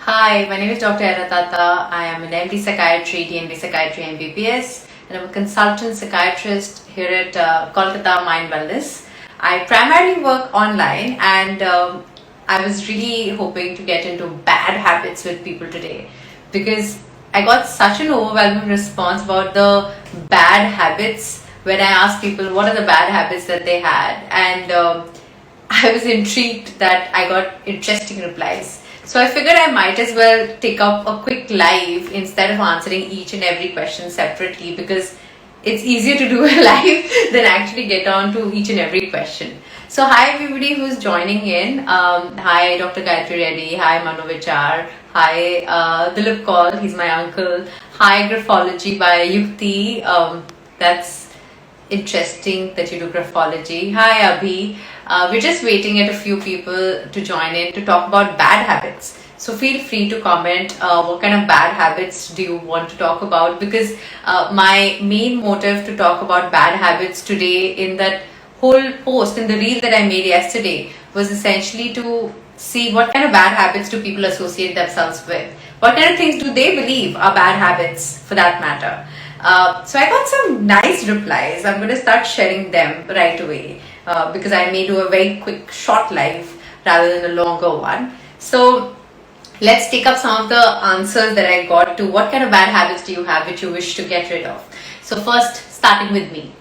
Hi, my name is Dr. Era Dutta. I am an MD Psychiatry, DMD Psychiatry MBBS, and I'm a consultant psychiatrist here at Kolkata Mind Wellness. I primarily work online, and I was really hoping to get into bad habits with people today because I got such an overwhelming response about the bad habits when I asked people what are the bad habits that they had, and I was intrigued that I got interesting replies. So I figured I might as well take up a quick live instead of answering each and every question separately, because it's easier to do a live than actually get on to each and every question. So hi everybody who's joining in. Hi Dr. Gayatri Reddy. Hi Manu Vichar. Hi Dilip Kaul. He's my uncle. Hi Graphology by Yukti. That's interesting that you do graphology. Hi Abhi. We're just waiting at a few people to join in to talk about bad habits. So feel free to comment what kind of bad habits do you want to talk about, because my main motive to talk about bad habits today in that whole post, in the reel that I made yesterday, was essentially to see what kind of bad habits do people associate themselves with. What kind of things do they believe are bad habits for that matter. So I got some nice replies. I'm going to start sharing them right away because I may do a very quick short live rather than a longer one. So let's take up some of the answers that I got to what kind of bad habits do you have which you wish to get rid of. So first, starting with me.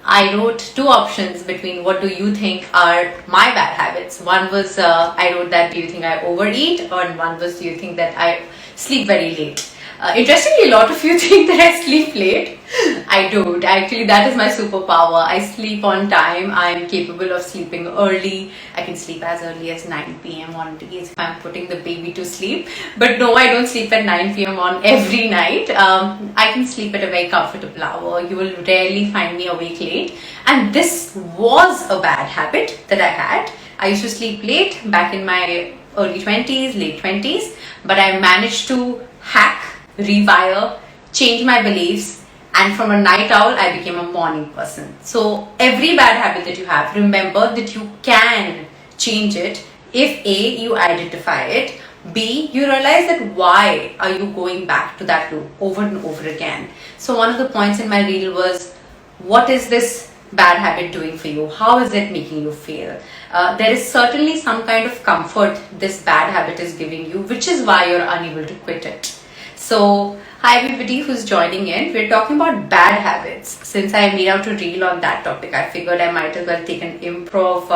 I wrote two options between what do you think are my bad habits. One was I wrote that do you think I overeat, and one was do you think that I sleep very late. Interestingly, a lot of you think that I sleep late. I don't. Actually, that is my superpower. I sleep on time. I'm capable of sleeping early. I can sleep as early as 9 p.m. on days if I'm putting the baby to sleep. But no, I don't sleep at 9 p.m. on every night. I can sleep at a very comfortable hour. You will rarely find me awake late. And this was a bad habit that I had. I used to sleep late back in my early 20s, late 20s. But I managed to hack, rewire, change my beliefs, and from a night owl I became a morning person. So every bad habit that you have, remember that you can change it if A, you identify it, B, you realize that why are you going back to that loop over and over again. So one of the points in my reel was, what is this bad habit doing for you? How is it making you feel? There is certainly some kind of comfort this bad habit is giving you, which is why you're unable to quit it. So, hi everybody who's joining in. We're talking about bad habits. Since I made out a reel on that topic, I figured I might as well take an improv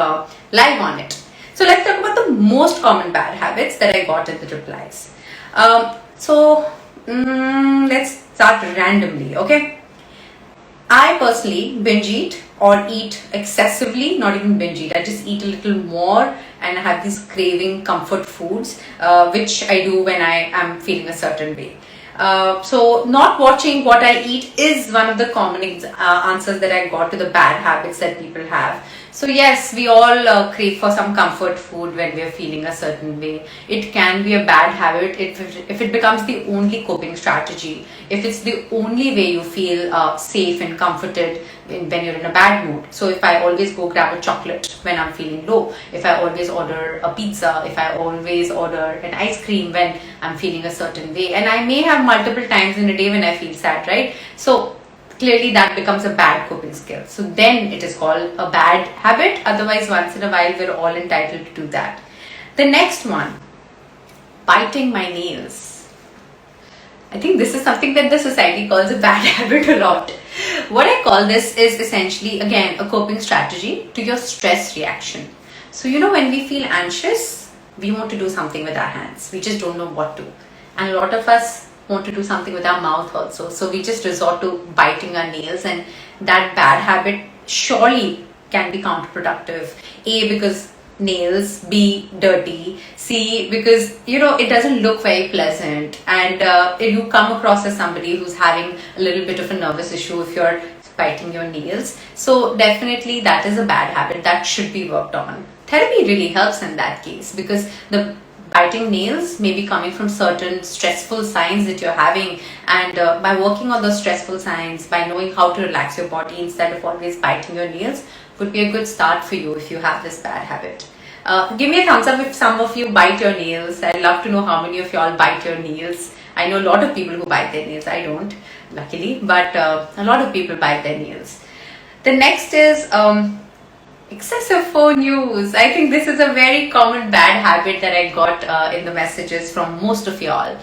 live on it. So let's talk about the most common bad habits that I got in the replies. Let's start randomly, okay? I personally binge eat or eat excessively, not even binge eat. I just eat a little more and have these craving comfort foods, which I do when I am feeling a certain way. So not watching what I eat is one of the common answers that I got to the bad habits that people have. So yes, we all crave for some comfort food when we are feeling a certain way. It can be a bad habit if it becomes the only coping strategy. If it's the only way you feel safe and comforted when you're in a bad mood. So if I always go grab a chocolate when I'm feeling low, if I always order a pizza, if I always order an ice cream when I'm feeling a certain way, and I may have multiple times in a day when I feel sad, right? So clearly that becomes a bad coping skill. So then it is called a bad habit. Otherwise, once in a while, we're all entitled to do that. The next one, biting my nails. I think this is something that the society calls a bad habit a lot. What I call this is essentially, again, a coping strategy to your stress reaction. So, when we feel anxious, we want to do something with our hands. We just don't know what to. And a lot of us want to do something with our mouth also. So we just resort to biting our nails, and that bad habit surely can be counterproductive. A, because nails, B, dirty, C, because it doesn't look very pleasant, and you come across as somebody who's having a little bit of a nervous issue if you're biting your nails. So definitely that is a bad habit that should be worked on. Therapy really helps in that case, because the biting nails may be coming from certain stressful signs that you're having, and by working on those stressful signs, by knowing how to relax your body instead of always biting your nails, would be a good start for you if you have this bad habit. Give me a thumbs up if some of you bite your nails. I'd love to know how many of y'all bite your nails. I know a lot of people who bite their nails. I don't, luckily, but a lot of people bite their nails. The next is excessive phone use. I think this is a very common bad habit that I got in the messages from most of y'all.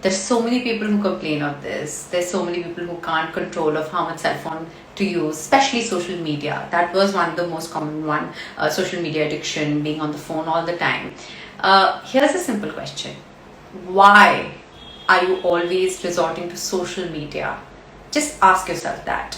There's so many people who complain of this. There's so many people who can't control of how much cell phone to use, especially social media. That was one of the most common one, social media addiction, being on the phone all the time. Here's a simple question. Why are you always resorting to social media? Just ask yourself that.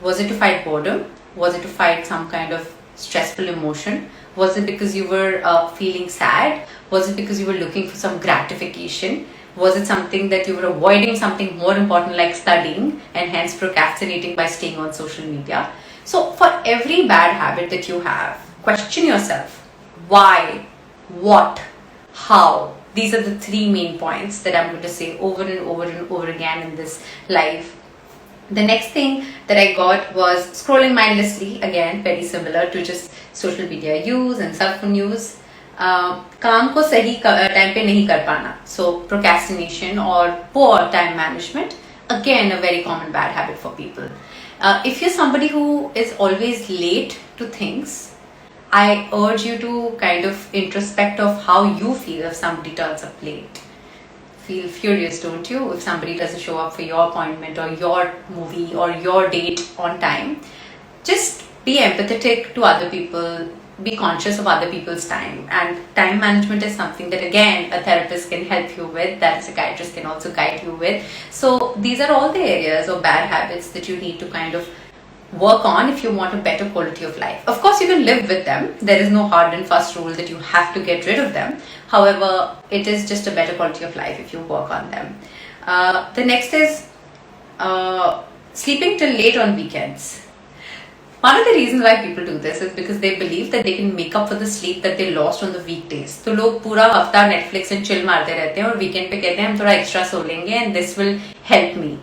Was it to fight boredom? Was it to fight some kind of stressful emotion? Was it because you were feeling sad? Was it because you were looking for some gratification? Was it something that you were avoiding something more important like studying and hence procrastinating by staying on social media? So for every bad habit that you have, question yourself. Why? What? How? These are the three main points that I'm going to say over and over and over again in this live. The next thing that I got was scrolling mindlessly. Again, very similar to just social media use and cell phone use. काम को सही time पे नहीं कर पाना, so procrastination or poor time management, again a very common bad habit for people. If you're somebody who is always late to things, I urge you to kind of introspect of how you feel if somebody turns up late. Feel furious, don't you, if somebody doesn't show up for your appointment or your movie or your date on time. Just be empathetic to other people. Be conscious of other people's time, and time management is something that again a therapist can help you with, that a psychiatrist can also guide you with. So these are all the areas of bad habits that you need to kind of work on if you want a better quality of life. Of course, you can live with them. There is no hard and fast rule that you have to get rid of them. However, it is just a better quality of life if you work on them. The next is sleeping till late on weekends. One of the reasons why people do this is because they believe that they can make up for the sleep that they lost on the weekdays. तो लोग पूरा हफ्ता Netflix and chill मारते रहते हैं और weekend पे कहते हैं हम थोड़ा extra सो लेंगे and this will help me.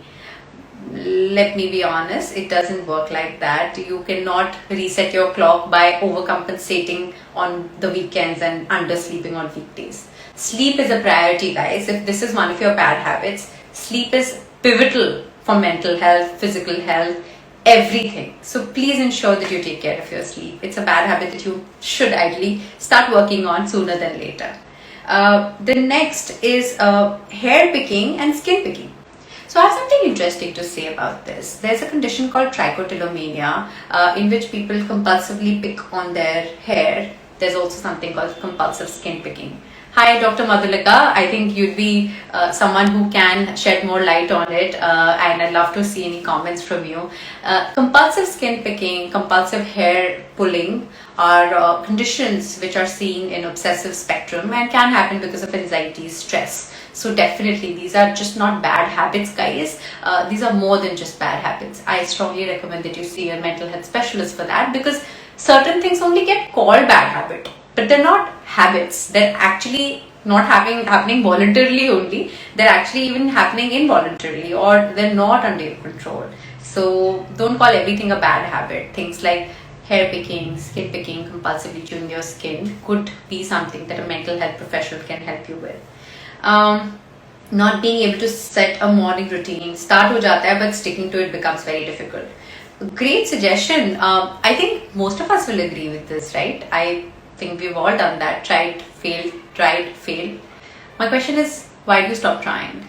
Let me be honest, it doesn't work like that. You cannot reset your clock by overcompensating on the weekends and undersleeping on weekdays. Sleep is a priority, guys. If this is one of your bad habits, sleep is pivotal for mental health, physical health, everything. So please ensure that you take care of your sleep. It's a bad habit that you should ideally start working on sooner than later. The next is hair picking and skin picking. So I have something interesting to say about this. There's a condition called trichotillomania in which people compulsively pick on their hair. There's also something called compulsive skin picking. Hi, Dr. Madhulika. I think you'd be someone who can shed more light on it, and I'd love to see any comments from you. Compulsive skin picking, compulsive hair pulling are conditions which are seen in obsessive spectrum and can happen because of anxiety, stress. So definitely these are just not bad habits, guys. These are more than just bad habits. I strongly recommend that you see a mental health specialist for that, because certain things only get called bad habit, but they're not habits. They're actually not happening voluntarily only. They're actually even happening involuntarily, or they're not under your control. So don't call everything a bad habit. Things like hair picking, skin picking, compulsively chewing your skin could be something that a mental health professional can help you with. Not being able to set a morning routine, start ho jata hai, but sticking to it becomes very difficult. Great suggestion. I think most of us will agree with this, right? I think we've all done that. Tried, failed. My question is, why do you stop trying?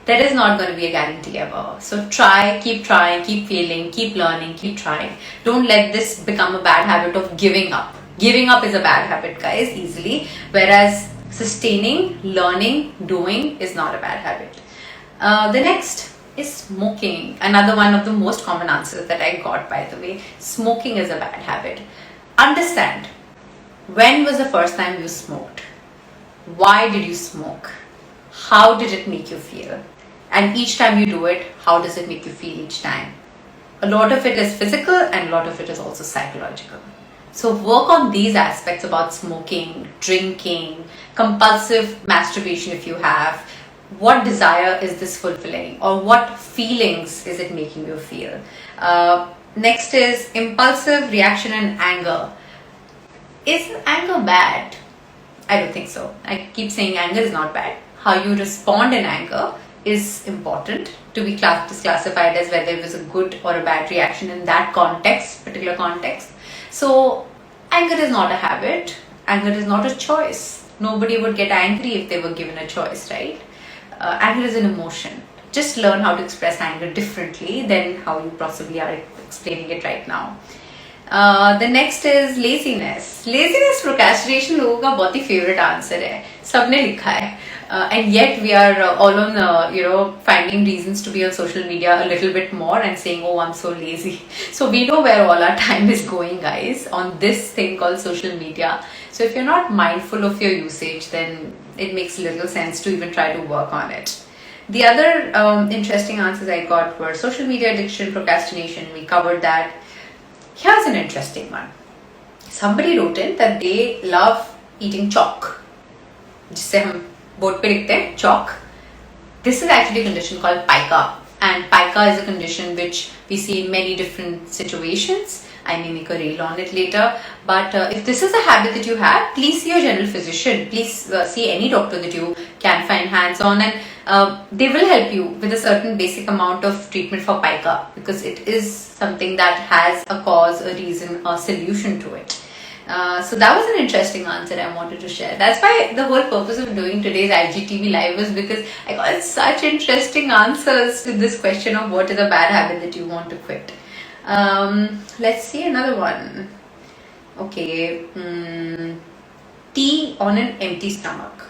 There is not going to be a guarantee ever. So try, keep trying, keep failing, keep learning, keep trying. Don't let this become a bad habit of giving up. Giving up is a bad habit, guys, easily. Whereas sustaining, learning, doing is not a bad habit. The next is smoking. Another one of the most common answers that I got, by the way. Smoking is a bad habit. Understand, when was the first time you smoked? Why did you smoke? How did it make you feel? And each time you do it, how does it make you feel each time? A lot of it is physical and a lot of it is also psychological. So work on these aspects about smoking, drinking, compulsive masturbation if you have. What desire is this fulfilling, or what feelings is it making you feel? Next is impulsive reaction and anger. Is anger bad? I don't think so. I keep saying anger is not bad. How you respond in anger is important to be classified as whether it was a good or a bad reaction in that context, particular context. So anger is not a habit. Anger is not a choice. Nobody would get angry if they were given a choice, right? Anger is an emotion. Just learn how to express anger differently than how you possibly are explaining it right now. The next is laziness. Laziness, procrastination लोगों का बहुत ही favorite answer है. सबने लिखा है. And yet we are all on finding reasons to be on social media a little bit more and saying, oh, I'm so lazy. So we know where all our time is going, guys, on this thing called social media. So if you're not mindful of your usage, then it makes little sense to even try to work on it. The other interesting answers I got were social media addiction, procrastination. We covered that. Here's an interesting one. Somebody wrote in that they love eating chalk. जिससे हम board पे लिखते हैं chalk. This is actually a condition called pica. And pica is a condition which we see in many different situations. I may make a reel on it later. But if this is a habit that you have, please see your general physician. Please see any doctor that you can find hands on, and they will help you with a certain basic amount of treatment for pica, because it is something that has a cause, a reason, a solution to it. So that was an interesting answer I wanted to share. That's why the whole purpose of doing today's IGTV live was because I got such interesting answers to this question of what is a bad habit that you want to quit. Let's see another one. Okay, tea on an empty stomach.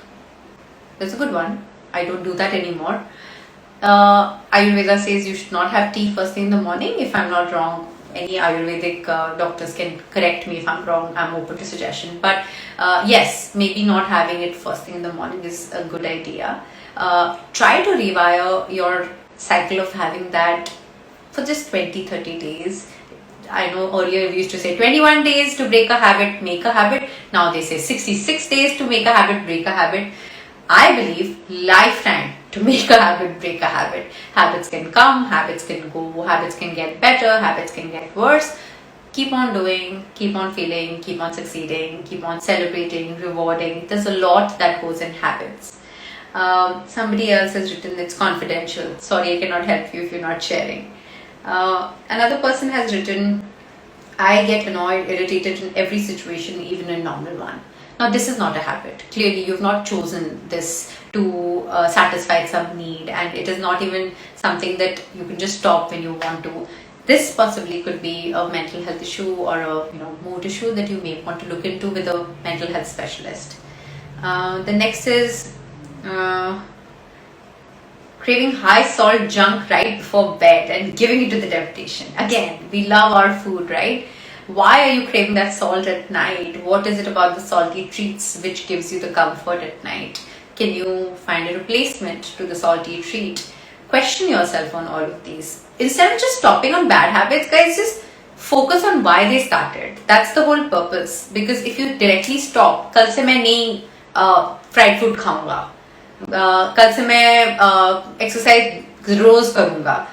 That's a good one. I don't do that anymore. Ayurveda says you should not have tea first thing in the morning. If I'm not wrong, any Ayurvedic doctors can correct me if I'm wrong. I'm open to suggestion. But yes, maybe not having it first thing in the morning is a good idea. Try to rewire your cycle of having that for just 20-30 days. I know earlier we used to say 21 days to break a habit, make a habit. Now they say 66 days to make a habit, break a habit. I believe lifetime to make a habit, break a habit. Habits can come, habits can go, habits can get better, habits can get worse. Keep on doing, keep on feeling, keep on succeeding, keep on celebrating, rewarding. There's a lot that goes in habits. Somebody else has written it's confidential. Sorry, I cannot help you if you're not sharing. Another person has written, I get annoyed, irritated in every situation, even in normal one. Now this is not a habit. Clearly you've not chosen this to satisfy some need, and it is not even something that you can just stop when you want to. This possibly could be a mental health issue or a mood issue that you may want to look into with a mental health specialist. The next is craving high salt junk right before bed and giving it to the temptation. Again, we love our food, right? Why are you craving that salt at night? What is it about the salty treats which gives you the comfort at night? Can you find a replacement to the salty treat? Question yourself on all of these. Instead of just stopping on bad habits, guys, just focus on why they started. That's the whole purpose. Because if you directly stop, कल से मैं नहीं fried food खाऊंगा, कल से मैं exercise रोज करूंगा,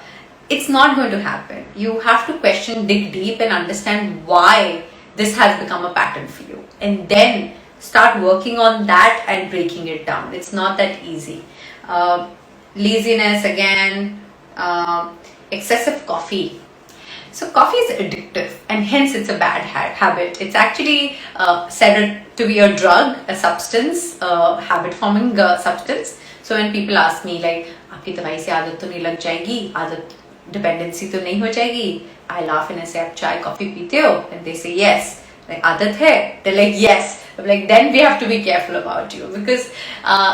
it's not going to happen. You have to question, dig deep and understand why this has become a pattern for you, and then start working on that and breaking it down. It's not that easy. Laziness again, excessive coffee. So coffee is addictive and hence it's a bad habit. It's actually said to be a drug, a substance, a habit forming substance. So when people ask me like, आपकी दवाई से आदत तो नहीं लग जाएगी, आदत dependency तो नहीं हो जाएगी, I laugh and I say, आप चाय कॉफी पीते हो? And they say yes. Like, आदत है? They're like yes. I'm like, then we have to be careful about you, because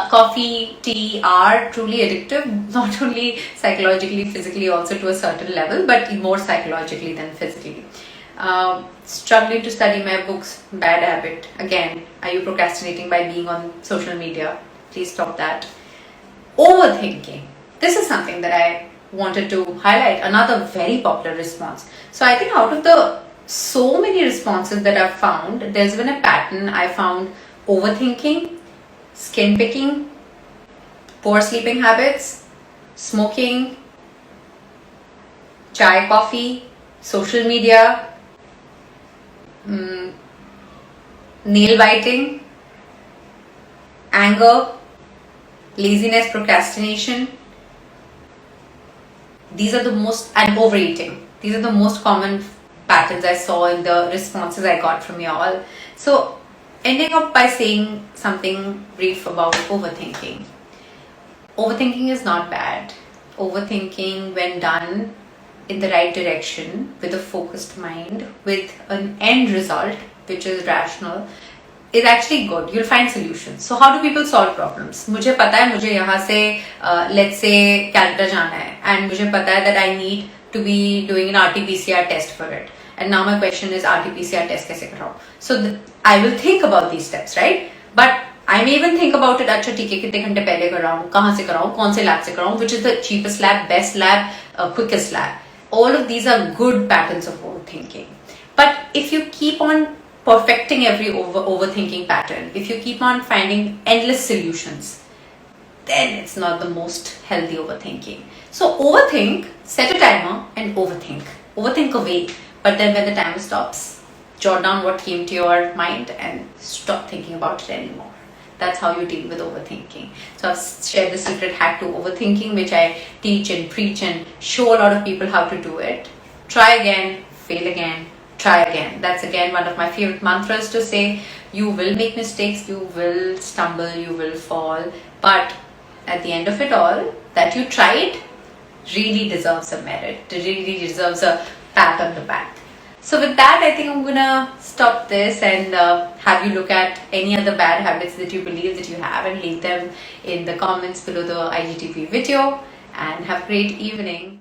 coffee, tea are truly addictive, not only psychologically, physically, also to a certain level, but more psychologically than physically. Struggling to study my books, bad habit. Again, are you procrastinating by being on social media? Please stop that. Overthinking. This is something that I wanted to highlight. Another very popular response. So I think out of the so many responses that I've found, there's been a pattern. I found overthinking, skin picking, poor sleeping habits, smoking, chai, coffee, social media, nail biting, anger, laziness, procrastination. These are the most, and overeating. These are the most common patterns I saw in the responses I got from y'all. So, ending up by saying something brief about overthinking. Overthinking is not bad. Overthinking, when done in the right direction, with a focused mind, with an end result which is rational, is actually good. You'll find solutions. So how do people solve problems? मुझे पता है मुझे यहाँ से let's say Calcutta जाना है, and मुझे पता है that I need to be doing an RT-PCR test for it. And now my question is RT-PCR test कैसे कराऊँ? So I will think about these steps, right? But I may even think about it. अच्छा ठीक है, कितने घंटे पहले कराऊँ, कहाँ से कराऊँ, कौन से lab से कराऊँ, which is the cheapest lab, best lab, quickest lab. All of these are good patterns of overthinking. But if you keep on perfecting every overthinking pattern, if you keep on finding endless solutions, then it's not the most healthy overthinking. So overthink, set a timer and overthink. Overthink away. But then when the timer stops, jot down what came to your mind and stop thinking about it anymore. That's how you deal with overthinking. So I've shared the secret hack to overthinking, which I teach and preach and show a lot of people how to do it. Try again, fail again, try again. That's again one of my favorite mantras to say. You will make mistakes, you will stumble, you will fall, but at the end of it all, that you tried really deserves a merit, really deserves a pat on the back. So with that, I think I'm gonna stop this and have you look at any other bad habits that you believe that you have and leave them in the comments below the IGTV video, and have a great evening.